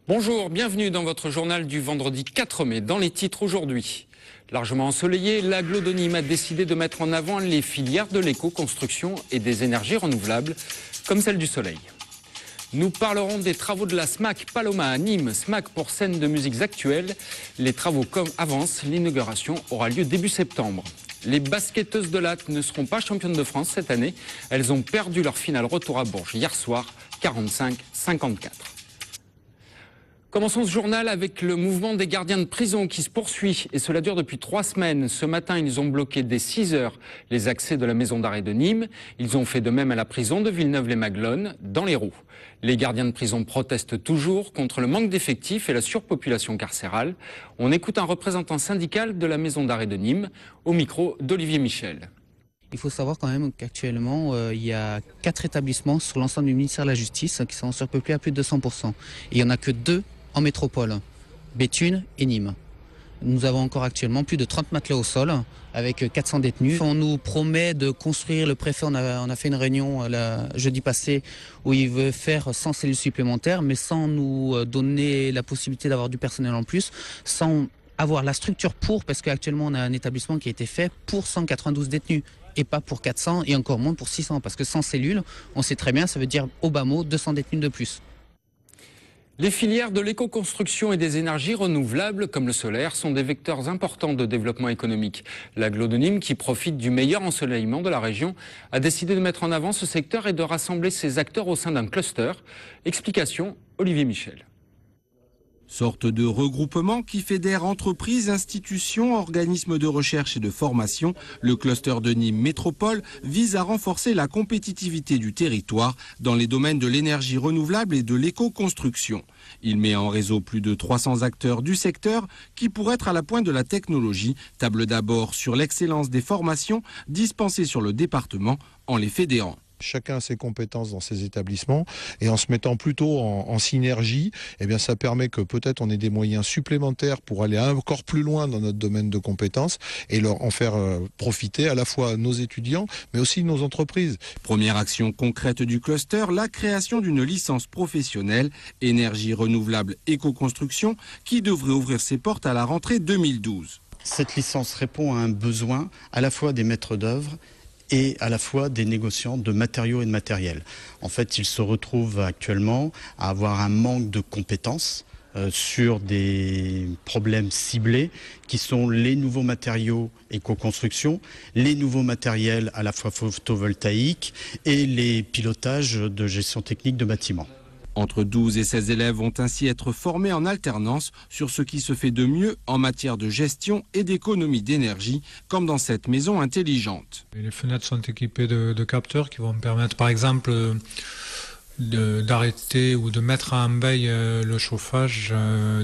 Bonjour, bienvenue dans votre journal du vendredi 4 mai. Dans les titres aujourd'hui, largement ensoleillé, l'agglo de Nîmes a décidé de mettre en avant les filières de l'éco-construction et des énergies renouvelables, comme celle du soleil. Nous parlerons des travaux de la SMAC Paloma à Nîmes, SMAC pour scène de musiques actuelles. Les travaux avancent, l'inauguration aura lieu début septembre. Les basketteuses de Latte ne seront pas championnes de France cette année. Elles ont perdu leur finale retour à Bourges hier soir, 45-54. Commençons ce journal avec le mouvement des gardiens de prison qui se poursuit et cela dure depuis 3 semaines. Ce matin, ils ont bloqué dès 6 heures les accès de la maison d'arrêt de Nîmes. Ils ont fait de même à la prison de Villeneuve-les-Maglones, dans l'Hérault. Les gardiens de prison protestent toujours contre le manque d'effectifs et la surpopulation carcérale. On écoute un représentant syndical de la maison d'arrêt de Nîmes au micro d'Olivier Michel. Il faut savoir quand même qu'actuellement, il y a 4 établissements sur l'ensemble du ministère de la Justice qui sont surpeuplés à plus de 200%. Et il n'y en a que 2 en métropole, Béthune et Nîmes. Nous avons encore actuellement plus de 30 matelas au sol avec 400 détenus. On nous promet de construire, le préfet, on a fait une réunion jeudi passé où il veut faire 100 cellules supplémentaires, mais sans nous donner la possibilité d'avoir du personnel en plus, sans avoir la structure parce qu'actuellement on a un établissement qui a été fait pour 192 détenus et pas pour 400 et encore moins pour 600, parce que 100 cellules, on sait très bien, ça veut dire au bas mot 200 détenus de plus. Les filières de l'éco-construction et des énergies renouvelables, comme le solaire, sont des vecteurs importants de développement économique. L'agglo de Nîmes, qui profite du meilleur ensoleillement de la région, a décidé de mettre en avant ce secteur et de rassembler ses acteurs au sein d'un cluster. Explication, Olivier Michel. Sorte de regroupement qui fédère entreprises, institutions, organismes de recherche et de formation, le cluster de Nîmes Métropole vise à renforcer la compétitivité du territoire dans les domaines de l'énergie renouvelable et de l'éco-construction. Il met en réseau plus de 300 acteurs du secteur qui, pour être à la pointe de la technologie, tablent d'abord sur l'excellence des formations dispensées sur le département en les fédérant. Chacun a ses compétences dans ses établissements et en se mettant plutôt en synergie, eh bien ça permet que peut-être on ait des moyens supplémentaires pour aller encore plus loin dans notre domaine de compétences et leur en faire profiter à la fois nos étudiants mais aussi nos entreprises. Première action concrète du cluster, la création d'une licence professionnelle énergie renouvelable éco-construction qui devrait ouvrir ses portes à la rentrée 2012. Cette licence répond à un besoin à la fois des maîtres d'œuvre et à la fois des négociants de matériaux et de matériel. En fait, ils se retrouvent actuellement à avoir un manque de compétences sur des problèmes ciblés qui sont les nouveaux matériaux éco-construction, les nouveaux matériels à la fois photovoltaïques et les pilotages de gestion technique de bâtiments. Entre 12 et 16 élèves vont ainsi être formés en alternance sur ce qui se fait de mieux en matière de gestion et d'économie d'énergie, comme dans cette maison intelligente. Les fenêtres sont équipées de capteurs qui vont permettre par exemple d'arrêter ou de mettre à en veille le chauffage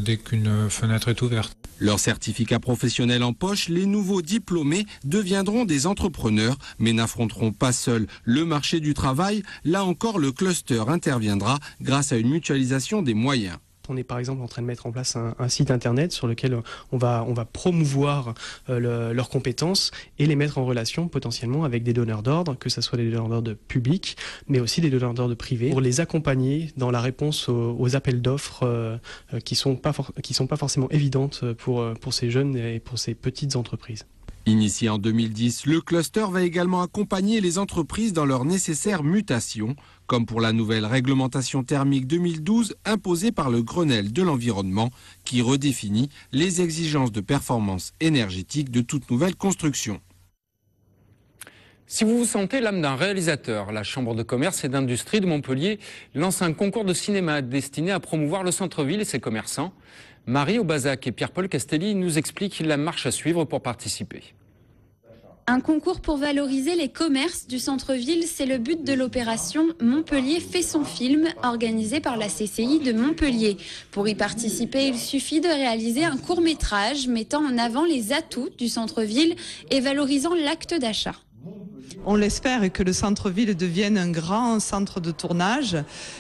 dès qu'une fenêtre est ouverte. Leur certificat professionnel en poche, les nouveaux diplômés deviendront des entrepreneurs, mais n'affronteront pas seuls le marché du travail. Là encore, le cluster interviendra grâce à une mutualisation des moyens. On est par exemple en train de mettre en place un site internet sur lequel on va promouvoir leurs compétences et les mettre en relation potentiellement avec des donneurs d'ordre, que ce soit des donneurs d'ordre publics, mais aussi des donneurs d'ordre privés, pour les accompagner dans la réponse aux appels d'offres qui sont pas forcément évidentes pour ces jeunes et pour ces petites entreprises. Initié en 2010, le cluster va également accompagner les entreprises dans leur nécessaire mutation, comme pour la nouvelle réglementation thermique 2012 imposée par le Grenelle de l'environnement, qui redéfinit les exigences de performance énergétique de toute nouvelle construction. Si vous vous sentez l'âme d'un réalisateur, la Chambre de commerce et d'industrie de Montpellier lance un concours de cinéma destiné à promouvoir le centre-ville et ses commerçants. Marie Aubazac et Pierre-Paul Castelli nous expliquent la marche à suivre pour participer. Un concours pour valoriser les commerces du centre-ville, c'est le but de l'opération Montpellier fait son film, organisée par la CCI de Montpellier. Pour y participer, il suffit de réaliser un court-métrage mettant en avant les atouts du centre-ville et valorisant l'acte d'achat. On l'espère que le centre-ville devienne un grand centre de tournage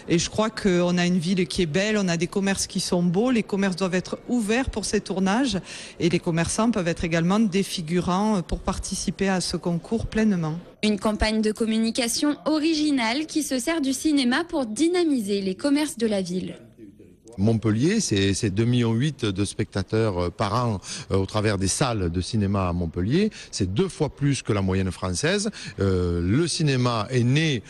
et je crois qu'on a une ville qui est belle, on a des commerces qui sont beaux, les commerces doivent être ouverts pour ces tournages et les commerçants peuvent être également des figurants pour participer à ce concours pleinement. Une campagne de communication originale qui se sert du cinéma pour dynamiser les commerces de la ville. Montpellier, c'est 2,8 millions de spectateurs par an au travers des salles de cinéma à Montpellier. C'est 2 fois plus que la moyenne française. Le cinéma est né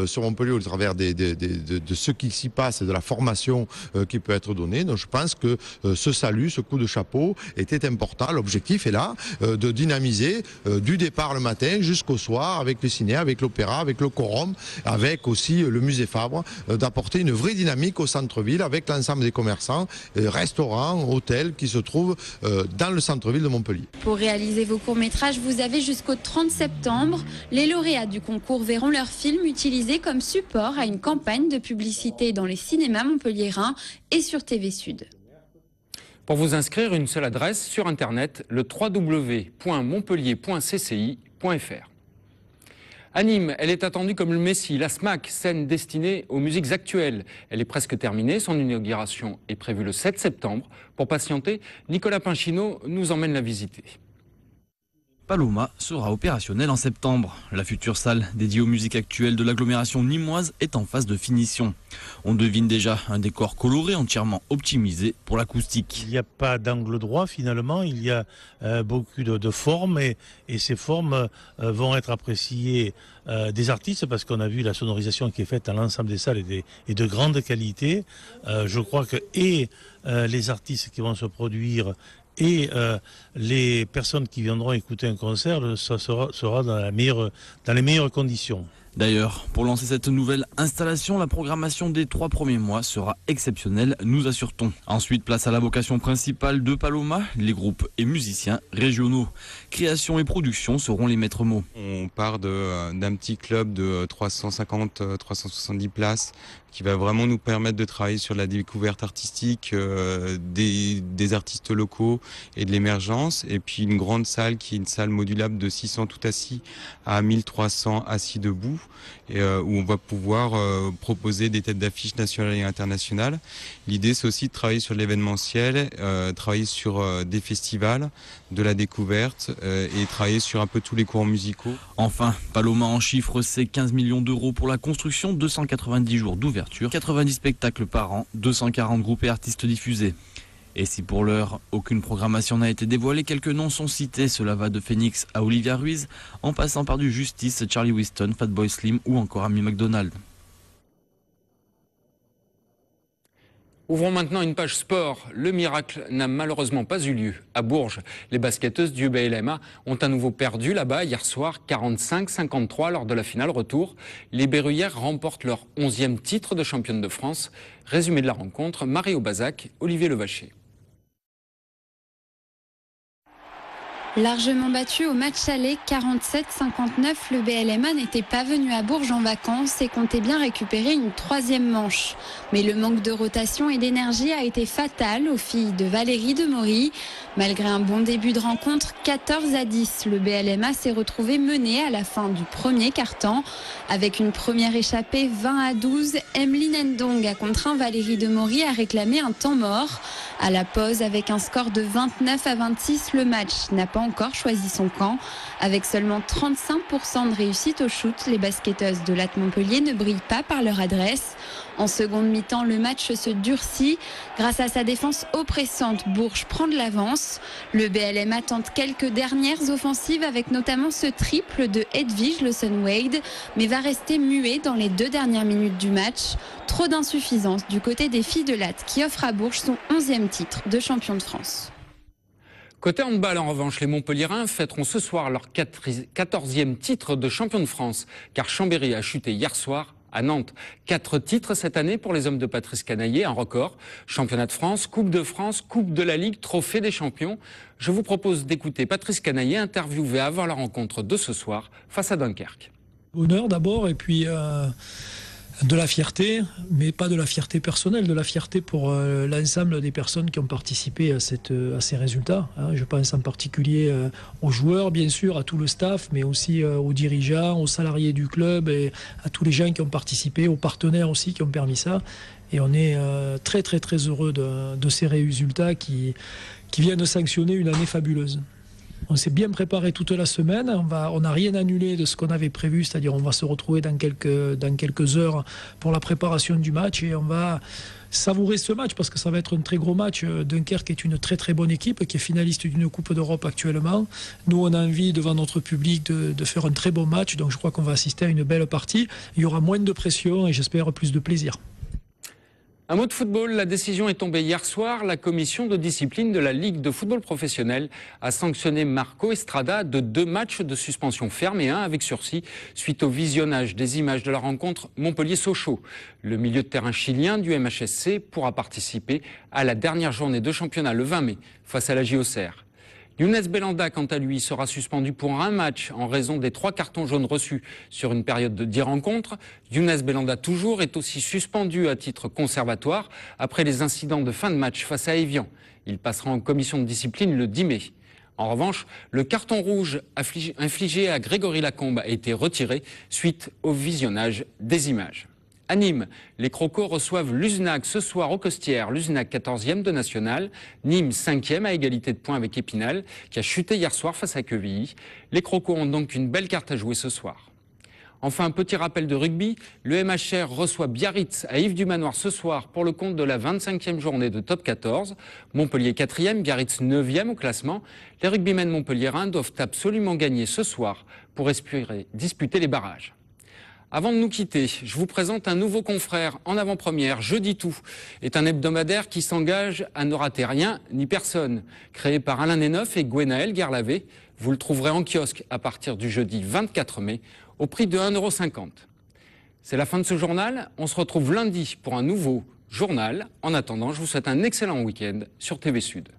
sur Montpellier au travers de ce qui s'y passe et de la formation qui peut être donnée. Donc je pense que ce salut, ce coup de chapeau était important. L'objectif est là, de dynamiser du départ le matin jusqu'au soir avec le ciné, avec l'opéra, avec le Corum, avec aussi le musée Fabre, d'apporter une vraie dynamique au centre-ville avec l'ensemble des commerçants, restaurants, hôtels qui se trouvent dans le centre-ville de Montpellier. Pour réaliser vos courts-métrages, vous avez jusqu'au 30 septembre. Les lauréats du concours verront leur film utilisé comme support à une campagne de publicité dans les cinémas montpelliérains et sur TV Sud. Pour vous inscrire, une seule adresse sur Internet, le www.montpellier.cci.fr. À Nîmes, elle est attendue comme le Messie, la SMAC, scène destinée aux musiques actuelles. Elle est presque terminée, son inauguration est prévue le 7 septembre. Pour patienter, Nicolas Pinchino nous emmène la visiter. Paloma sera opérationnelle en septembre. La future salle dédiée aux musiques actuelles de l'agglomération nîmoise est en phase de finition. On devine déjà un décor coloré entièrement optimisé pour l'acoustique. Il n'y a pas d'angle droit finalement, il y a beaucoup de formes et ces formes vont être appréciées des artistes parce qu'on a vu la sonorisation qui est faite à l'ensemble des salles est de grande qualité. Je crois que les artistes qui vont se produire et les personnes qui viendront écouter un concert, ça sera dans les meilleures conditions. D'ailleurs, pour lancer cette nouvelle installation, la programmation des 3 premiers mois sera exceptionnelle, nous assure-t-on. Ensuite, place à la vocation principale de Paloma, les groupes et musiciens régionaux. Création et production seront les maîtres mots. On part d'un petit club de 350-370 places qui va vraiment nous permettre de travailler sur la découverte artistique des artistes locaux et de l'émergence. Et puis une grande salle qui est une salle modulable de 600 tout assis à 1300 assis debout, et où on va pouvoir proposer des têtes d'affiches nationales et internationales. L'idée, c'est aussi de travailler sur l'événementiel, travailler sur des festivals, de la découverte et travailler sur un peu tous les courants musicaux. Enfin, Paloma en chiffre, c'est 15 millions d'euros pour la construction, 290 jours d'ouverture, 90 spectacles par an, 240 groupes et artistes diffusés. Et si pour l'heure, aucune programmation n'a été dévoilée, quelques noms sont cités. Cela va de Phoenix à Olivia Ruiz, en passant par du Justice, Charlie Winston, Fatboy Slim ou encore Amy McDonald. Ouvrons maintenant une page sport. Le miracle n'a malheureusement pas eu lieu. À Bourges, les basketteuses du UBLMA ont à nouveau perdu là-bas hier soir 45-53 lors de la finale retour. Les Berruyères remportent leur 11e titre de championne de France. Résumé de la rencontre, Marie Aubazac, Olivier Levaché. Largement battu au match aller 47-59, le BLMA n'était pas venu à Bourges en vacances et comptait bien récupérer une 3e manche. Mais le manque de rotation et d'énergie a été fatal aux filles de Valérie Demory. Malgré un bon début de rencontre, 14-10, le BLMA s'est retrouvé mené à la fin du premier quart-temps. Avec une première échappée 20-12, Emeline Ndong a contraint Valérie Demory à réclamer un temps mort. À la pause, avec un score de 29-26, le match n'a pas encore choisi son camp. Avec seulement 35% de réussite au shoot, les basketteuses de l'AT Montpellier ne brillent pas par leur adresse. En seconde mi-temps, le match se durcit. Grâce à sa défense oppressante, Bourges prend de l'avance. Le BLMA tente quelques dernières offensives avec notamment ce triple de Hedwige Lawson-Wade, mais va rester muet dans les 2 dernières minutes du match. Trop d'insuffisance du côté des filles de l'AT qui offrent à Bourges son 11e titre de champion de France. Côté handball, en revanche, les Montpelliérains fêteront ce soir leur 14e titre de champion de France, car Chambéry a chuté hier soir à Nantes. 4 titres cette année pour les hommes de Patrice Canaillé, un record. Championnat de France, Coupe de la Ligue, Trophée des champions. Je vous propose d'écouter Patrice Canaillé interviewé avant la rencontre de ce soir face à Dunkerque. Honneur d'abord, et puis de la fierté, mais pas de la fierté personnelle, de la fierté pour l'ensemble des personnes qui ont participé à ces résultats. Je pense en particulier aux joueurs, bien sûr, à tout le staff, mais aussi aux dirigeants, aux salariés du club et à tous les gens qui ont participé, aux partenaires aussi qui ont permis ça. Et on est très très très heureux de ces résultats qui viennent de sanctionner une année fabuleuse. On s'est bien préparé toute la semaine, on n'a rien annulé de ce qu'on avait prévu, c'est-à-dire on va se retrouver dans quelques heures pour la préparation du match et on va savourer ce match parce que ça va être un très gros match. Dunkerque est une très très bonne équipe qui est finaliste d'une Coupe d'Europe actuellement. Nous, on a envie devant notre public de faire un très bon match, donc je crois qu'on va assister à une belle partie. Il y aura moins de pression et j'espère plus de plaisir. Un mot de football, la décision est tombée hier soir. La commission de discipline de la Ligue de football professionnel a sanctionné Marco Estrada de 2 matchs de suspension ferme et 1 avec sursis suite au visionnage des images de la rencontre Montpellier-Sochaux. Le milieu de terrain chilien du MHSC pourra participer à la dernière journée de championnat le 20 mai face à la JOCR. Younes Belhanda, quant à lui, sera suspendu pour 1 match en raison des 3 cartons jaunes reçus sur une période de 10 rencontres. Younes Belhanda, toujours, est aussi suspendu à titre conservatoire après les incidents de fin de match face à Évian. Il passera en commission de discipline le 10 mai. En revanche, le carton rouge infligé à Grégory Lacombe a été retiré suite au visionnage des images. À Nîmes, les Crocos reçoivent l'Uznac ce soir aux Costières. L'Uznac 14e de national, Nîmes 5e à égalité de points avec Épinal qui a chuté hier soir face à Quevilly. Les Crocos ont donc une belle carte à jouer ce soir. Enfin, un petit rappel de rugby, le MHR reçoit Biarritz à Yves-du-Manoir ce soir pour le compte de la 25e journée de top 14. Montpellier 4e, Biarritz 9e au classement. Les rugbymen montpelliérains doivent absolument gagner ce soir pour espérer disputer les barrages. Avant de nous quitter, je vous présente un nouveau confrère en avant-première. Je dis tout est un hebdomadaire qui s'engage à ne rater rien ni personne. Créé par Alain Néneuf et Gwenaël Guerlavé, vous le trouverez en kiosque à partir du jeudi 24 mai au prix de 1,50 €. C'est la fin de ce journal. On se retrouve lundi pour un nouveau journal. En attendant, je vous souhaite un excellent week-end sur TV Sud.